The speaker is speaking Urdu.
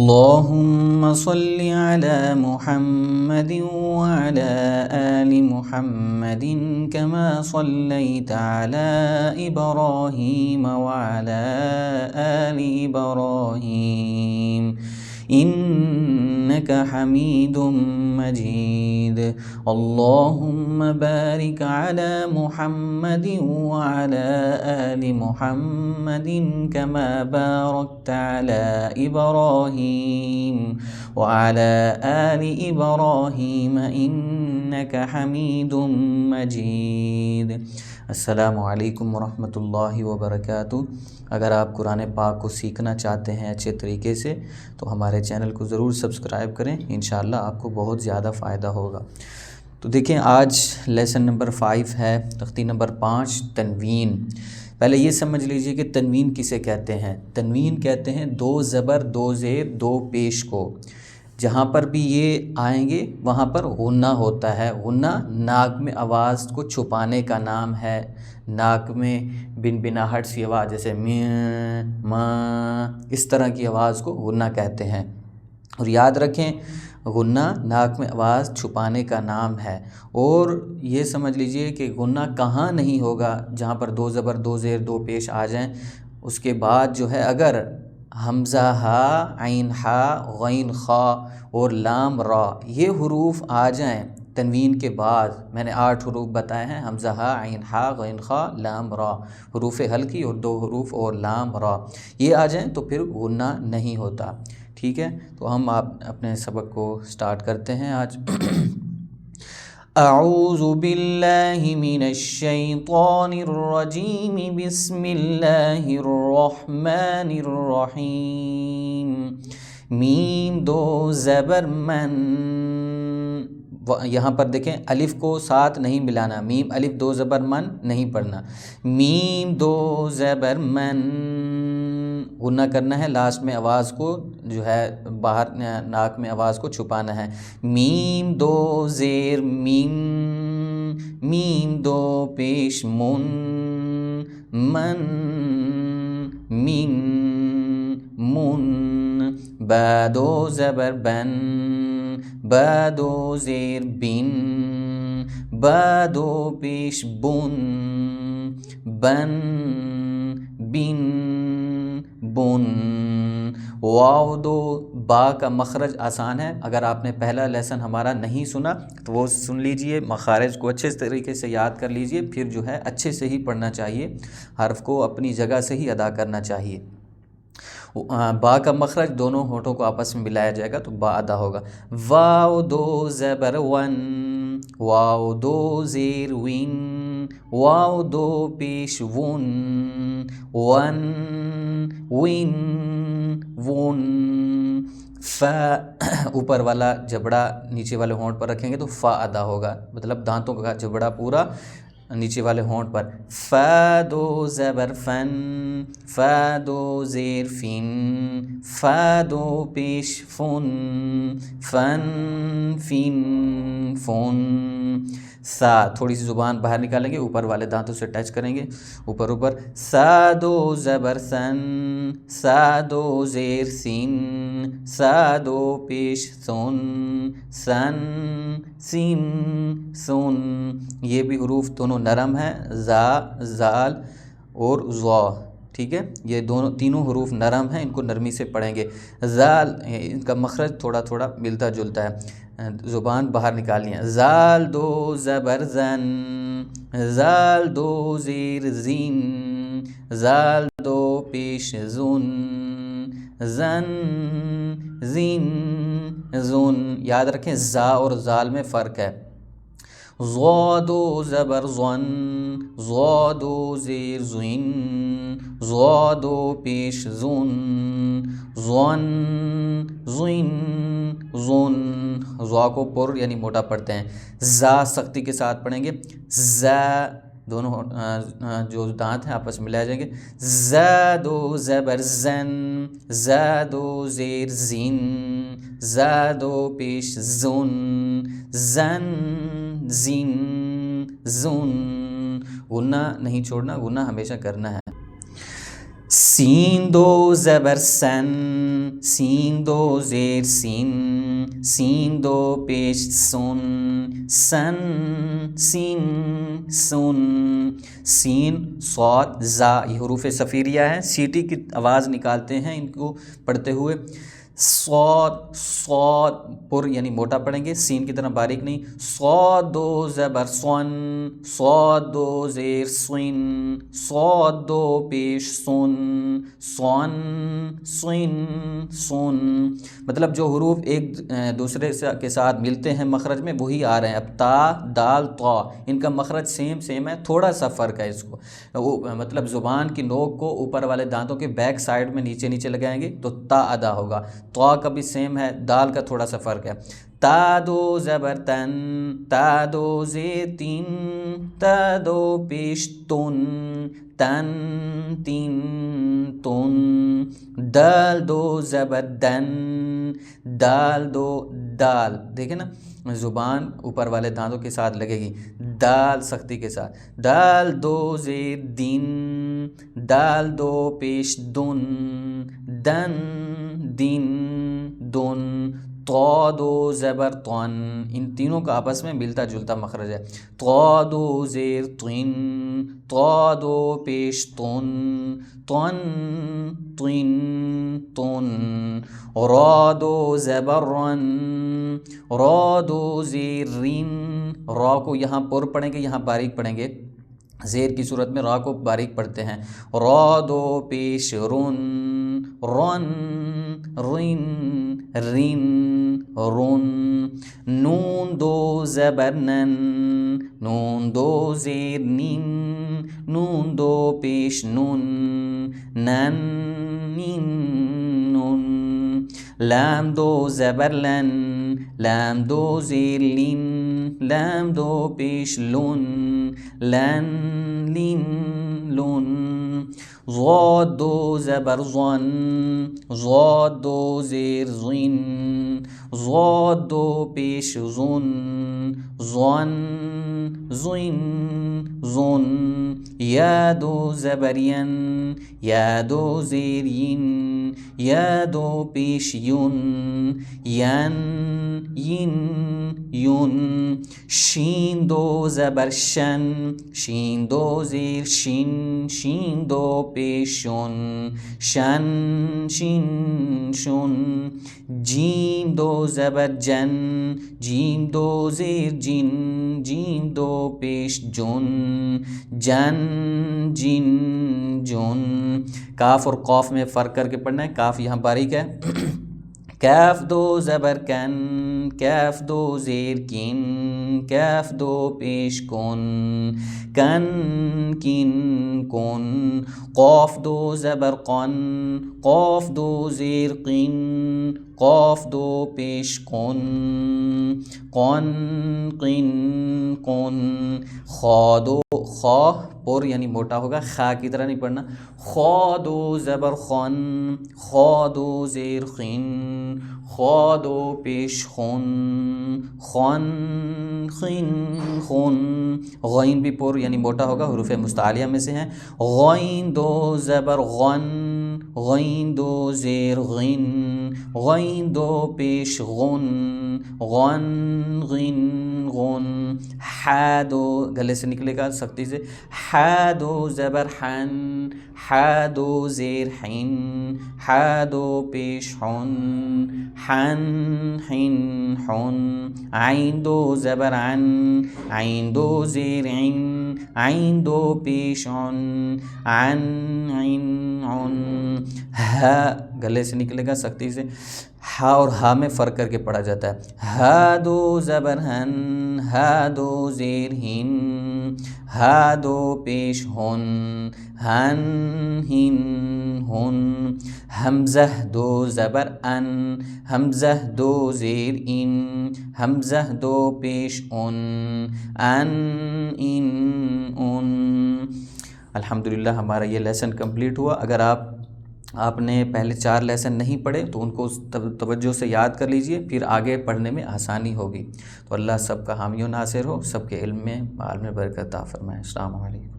اللهم صل على محمد وعلى آل محمد كما صليت على إبراهيم وعلى آل إبراهيم إنك حميد مجيد. اللهم بارك على محمد وعلى آل محمد كما باركت على إبراهيم وعلى آل إبراهيم إنك حميد مجيد. السلام علیکم ورحمۃ اللہ وبرکاتہ. اگر آپ قرآن پاک کو سیکھنا چاہتے ہیں اچھے طریقے سے تو ہمارے چینل کو ضرور سبسکرائب کریں، انشاءاللہ آپ کو بہت زیادہ فائدہ ہوگا. تو دیکھیں آج لیسن نمبر 5 ہے، تختی نمبر 5 تنوین. پہلے یہ سمجھ لیجئے کہ تنوین کسے کہتے ہیں. تنوین کہتے ہیں 2 زبر 2 زیر 2 پیش کو. جہاں پر بھی یہ آئیں گے وہاں پر غنہ ہوتا ہے. غنہ ناک میں آواز کو چھپانے کا نام ہے. ناک میں بن بناہٹ سی آواز جیسے میں ما اس طرح کی آواز کو غنہ کہتے ہیں. اور یاد رکھیں غنہ ناک میں آواز چھپانے کا نام ہے. اور یہ سمجھ لیجئے کہ غنہ کہاں نہیں ہوگا جہاں پر 2 زبر 2 زیر 2 پیش آ جائیں. اس کے بعد جو ہے اگر حمزہ ہا، عین ہا، غین خا اور لام را یہ حروف آ جائیں تنوین کے بعد، میں نے 8 حروف بتائے ہیں، حمزہ ہا، عین ہا، غین خا، لام را، حروف حلقی اور 2 حروف اور لام را یہ آ جائیں تو پھر غنہ نہیں ہوتا. ٹھیک ہے، تو ہم اپنے سبق کو سٹارٹ کرتے ہیں آج. اعوذ باللہ من الشیطان الرجیم بسم اللہ الرحمن الرحیم. میم 2 زبر من. یہاں پر دیکھیں الف کو ساتھ نہیں ملانا، میم الف 2 زبر من نہیں پڑھنا. میم 2 زبر من غنہ کرنا ہے، لاسٹ میں آواز کو جو ہے باہر ناک میں آواز کو چھپانا ہے. میم 2 زیر میم، میم 2 پیش من، من مین من. با 2 زبر بن، با 2 زیر بن، با 2 پیش بن، بن بن بن. واو 2 با کا مخرج آسان ہے. اگر آپ نے پہلا لیسن ہمارا نہیں سنا تو وہ سن لیجئے، مخارج کو اچھے طریقے سے یاد کر لیجئے، پھر جو ہے اچھے سے ہی پڑھنا چاہیے، حرف کو اپنی جگہ سے ہی ادا کرنا چاہیے. با کا مخرج دونوں ہونٹوں کو آپس میں ملایا جائے گا تو با ادا ہوگا. واو 2 زبر ون، واو 2 زیر وین، واو 2 پیش ون، ون وین ون. فا اوپر والا جبڑا نیچے والے ہونٹ پر رکھیں گے تو فا ادا ہوگا، مطلب دانتوں کا جبڑا پورا نیچے والے ہونٹ پر. فا 2 زبر فن، فا 2 زیر فن، فا 2 پیش فن، فن فن فن. سا تھوڑی سی زبان باہر نکالیں گے، اوپر والے دانتوں سے ٹچ کریں گے اوپر اوپر. سا 2 زبر سن، سا 2 زیر سین، سا 2 پیش سن، سن سین سن. یہ بھی حروف دونوں نرم ہیں، زا، زال اور زوا. ٹھیک ہے، یہ تینوں حروف نرم ہیں، ان کو نرمی سے پڑھیں گے. زال ان کا مخرج تھوڑا تھوڑا ملتا جلتا ہے، زبان باہر نکالنی ہے. زال 2 زبر زن، زال 2 زیر زین، زال 2 پیش زن، زن زین زن. یاد رکھیں زا اور زال میں فرق ہے. ضا 2 زبر ضن، ضا 2 زیر زین، ضا 2 پیش زن، ضن زین زن. ضا کو پر یعنی موٹا پڑھتے ہیں، زا سختی کے ساتھ پڑھیں گے. زا دونوں جو دانت ہیں آپس میں ملائے جائیں گے. زا 2 زبر زن، زا 2 زیر زین، زا 2 پیش زن، زن زین زن. غنہ نہیں چھوڑنا، غنہ ہمیشہ کرنا ہے. سین دو زبر سن، سین دو زیر سین، سین دو پیش سن، سن سین سن، سین صاد زا یہ حروف صفیریہ ہیں، سیٹی کی آواز نکالتے ہیں ان کو پڑھتے ہوئے. صاد صاد پر یعنی موٹا پڑھیں گے، سین کی طرح باریک نہیں. صاد دو زبر سن، صاد دو زیر سین، صاد دو پیش سن، سن سن سن. مطلب جو حروف ایک دوسرے کے ساتھ ملتے ہیں مخرج میں وہی آ رہے ہیں. اب تا دال طا ان کا مخرج سیم ہے، تھوڑا سا فرق ہے. اس کو مطلب زبان کی نوک کو اوپر والے دانتوں کے بیک سائڈ میں نیچے لگائیں گے تو تا ادا ہوگا. طا کا بھی سیم ہے، دال کا تھوڑا سا فرق ہے. تا دو زبر تن، تا دو زیر تین، تا دو پیش تن، تن تین تن. دال دو زبر دن، دال دو دال. دیکھیں نا زبان اوپر والے دانتوں کے ساتھ لگے گی، دال سختی کے ساتھ. دال دو زیر دین، دال دو پیش دن، دن دن دن. طا دو زبر طن، ان تینوں کا آپس میں ملتا جلتا مخرج ہے. طا دو زیر طن، طا دو پیش طن، طن طن طن. را دو زبر رن، را دو زیر رن، را کو یہاں پر پڑھیں گے، یہاں باریک پڑھیں گے. زیر کی صورت میں را کو باریک پڑھتے ہیں. را دو پیش رن، رن رن رن رن. نون دو زبر نن، نون دو زیر نین، نون دو پیش نون، نن نین نون. لام دو زبر لن، لام دو زیر لین، لام دو پیش لن، لن لین لن. ضاد دو زبر ظن، ضاد دو زیر ظن، ضاد دو پیش ظن، ظن ظن ظن. یا دو زبر ین، یا دو زیر ین، یا دو پیش یون، ین ین یون. شین دو زبر شن، شین دو زیر شین، شین دو پیش شن، شن شین شن. جیم دو زبر جن، جیم دو زیر جن، جیم دو پیش جن، جن جن جن. کاف اور قاف میں فرق کر کے پڑھنا ہے، کاف یہاں باریک ہے. کاف دو زبر کن، کاف دو زیر کن، کاف دو پیش کن، کن کن کن. قاف دو زبر قن، قاف دو زیر قن، قاف دو پیش قن، قن قن قن. خا دو خا پر یعنی موٹا ہوگا، خا کی طرح نہیں پڑھنا. خا دو زبر خن، خا دو زیر خن، خا دو پیش خن، خن خن خن. غین بھی پر یعنی موٹا ہوگا، حروف مستعلیہ میں سے ہیں. غین دو زبر غن، غین دو زیر غن، غین دو پیش غن، غن غن غن. ح دو گلے سے نکلے گا سختی سے. ح دو زبر حن، ح دو زیر حن، ح دو پیش حن، حن حن حن. عین دو زبر عن، عین دو زیر عن، عین دو پیش عن، عن عن عن. ہ گلے سے نکلے گا سختی سے. ہا اور ہا میں فرق کر کے پڑھا جاتا ہے. ہا دو زبر ہن، ہا دو زیر ہن، ہا دو پیش ہن، ہن ہن ہن. حمزہ دو زبر ان، حمزہ دو زیر ان، حمزہ دو پیش ان، ان ان ان. الحمدللہ ہمارا یہ لیسن کمپلیٹ ہوا. اگر آپ نے پہلے 4 لیسن نہیں پڑھے تو ان کو توجہ سے یاد کر لیجئے، پھر آگے پڑھنے میں آسانی ہوگی. تو اللہ سب کا حامی و ناصر ہو، سب کے علم میں برکت عطا فرمائے. السلام علیکم.